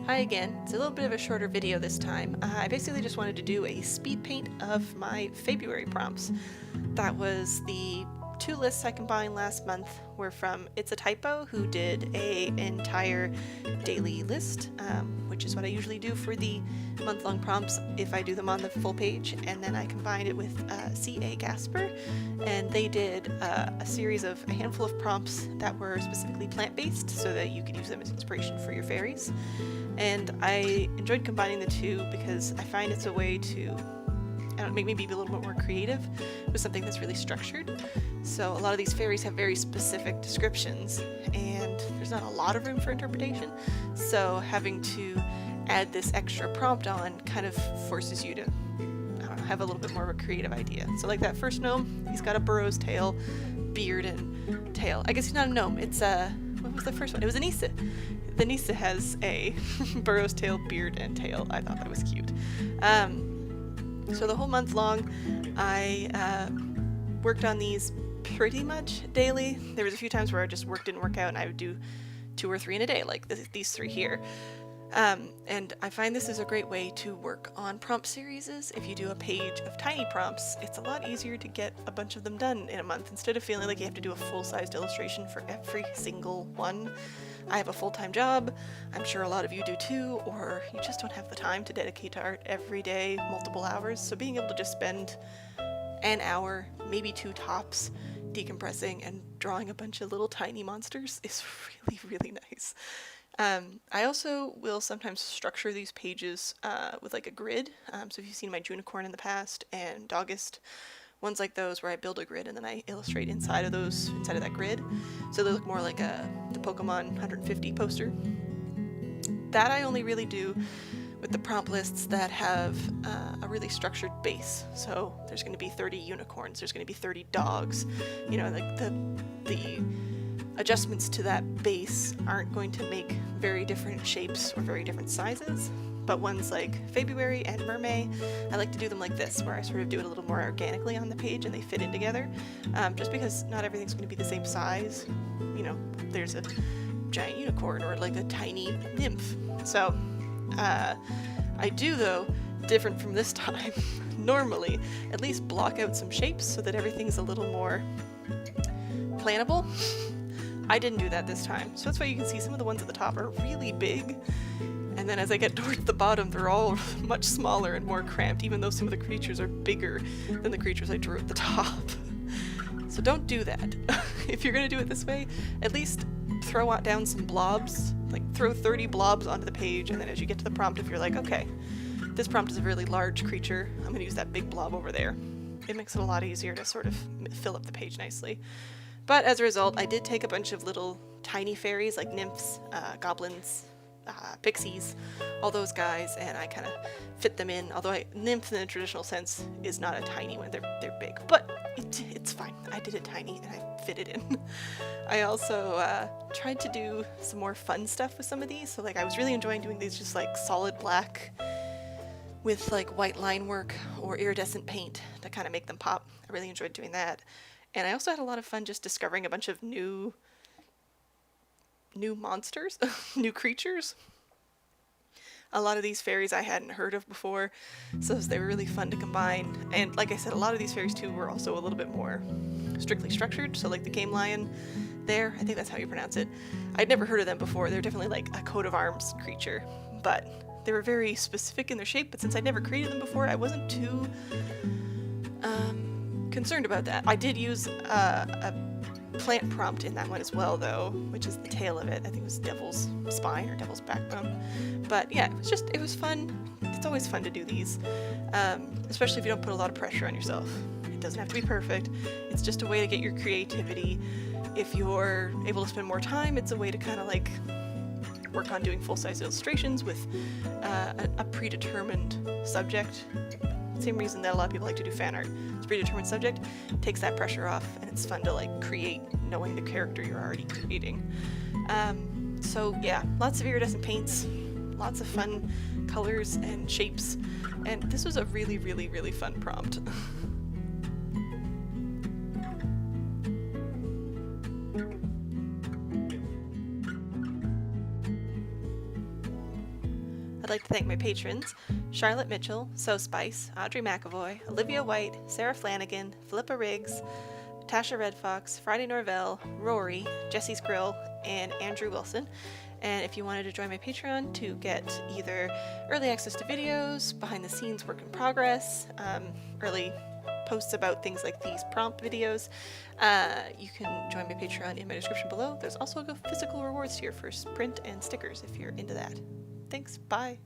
Hi again. It's a little bit of a shorter video this time. I basically just wanted to do a speed paint of my Feybruary prompts. That was the two lists I combined last month were from Itsatiepo, who did an entire daily list, which is what I usually do for the month-long prompts if I do them on the full page, and then I combined it with C.A.Gaspar, and they did a handful of prompts that were specifically plant-based so that you could use them as inspiration for your fairies. And I enjoyed combining the two because I find it's a way to maybe be a little bit more creative with something that's really structured. So a lot of these fairies have very specific descriptions and there's not a lot of room for interpretation. So having to add this extra prompt on kind of forces you to, have a little bit more of a creative idea. So like that first gnome, he's got a burrow's tail, beard, and tail. I guess he's not a gnome, it's what was the first one? It was an Issa. The Nissa has a burrow's tail, beard, and tail. I thought that was cute. So the whole month long, I worked on these pretty much daily. There was a few times where I just didn't work out, and I would do 2 or 3 in a day, like these 3 here. And I find this is a great way to work on prompt series. If you do a page of tiny prompts, it's a lot easier to get a bunch of them done in a month instead of feeling like you have to do a full-sized illustration for every single one. I have a full-time job, I'm sure a lot of you do too, or you just don't have the time to dedicate to art every day, multiple hours, so being able to just spend an hour, maybe 2 tops, decompressing and drawing a bunch of little tiny monsters is really, really nice. I also will sometimes structure these pages with like a grid, so if you've seen my Junicorn in the past and August, ones like those where I build a grid and then I illustrate inside of that grid, so they look more like the Pokemon 150 poster. That I only really do with the prompt lists that have a really structured base. So there's going to be 30 unicorns, there's going to be 30 dogs, like the adjustments to that base aren't going to make very different shapes or very different sizes. But ones like Feybruary and Mermaid, I like to do them like this, where I sort of do it a little more organically on the page and they fit in together, just because not everything's going to be the same size. There's a giant unicorn or like a tiny nymph. So I do, though, different from this time, normally at least block out some shapes so that everything's a little more plannable. I didn't do that this time, so that's why you can see some of the ones at the top are really big, and then as I get towards the bottom they're all much smaller and more cramped, even though some of the creatures are bigger than the creatures I drew at the top. So don't do that. If you're going to do it this way, at least throw down some blobs, like throw 30 blobs onto the page, and then as you get to the prompt, if you're like, okay, this prompt is a really large creature, I'm going to use that big blob over there. It makes it a lot easier to sort of fill up the page nicely. But as a result, I did take a bunch of little tiny fairies like nymphs, goblins, pixies, all those guys, and I kind of fit them in. Although nymph in the traditional sense is not a tiny one, they're big, but it's fine. I did it tiny and I fit it in. I also tried to do some more fun stuff with some of these. So like I was really enjoying doing these just like solid black with like white line work or iridescent paint to kind of make them pop. I really enjoyed doing that. And I also had a lot of fun just discovering a bunch of new monsters, new creatures. A lot of these fairies I hadn't heard of before, so they were really fun to combine. And like I said, a lot of these fairies too were also a little bit more strictly structured. So like the game lion there, I think that's how you pronounce it. I'd never heard of them before. They're definitely like a coat of arms creature, but they were very specific in their shape. But since I'd never created them before, I wasn't too concerned about that. I did use a plant prompt in that one as well, though, which is the tail of it. I think it was devil's spine or devil's backbone. But yeah, it was fun. It's always fun to do these, especially if you don't put a lot of pressure on yourself. It doesn't have to be perfect. It's just a way to get your creativity. If you're able to spend more time, it's a way to kind of like work on doing full-size illustrations with a predetermined subject. Same reason that a lot of people like to do fan art. It's a predetermined subject, takes that pressure off, and it's fun to like create knowing the character you're already creating. So yeah, lots of iridescent paints, lots of fun colors and shapes, and this was a really, really, really fun prompt. I'd like to thank my patrons, Charlotte Mitchell, So Spice, Audrey McAvoy, Olivia White, Sarah Flanagan, Philippa Riggs, Tasha Red Fox, Friday Norvell, Rory, Jesse's Grill, and Andrew Wilson. And if you wanted to join my Patreon to get either early access to videos, behind the scenes work in progress, early posts about things like these prompt videos, you can join my Patreon in my description below. There's also physical rewards here for print and stickers if you're into that. Thanks, bye.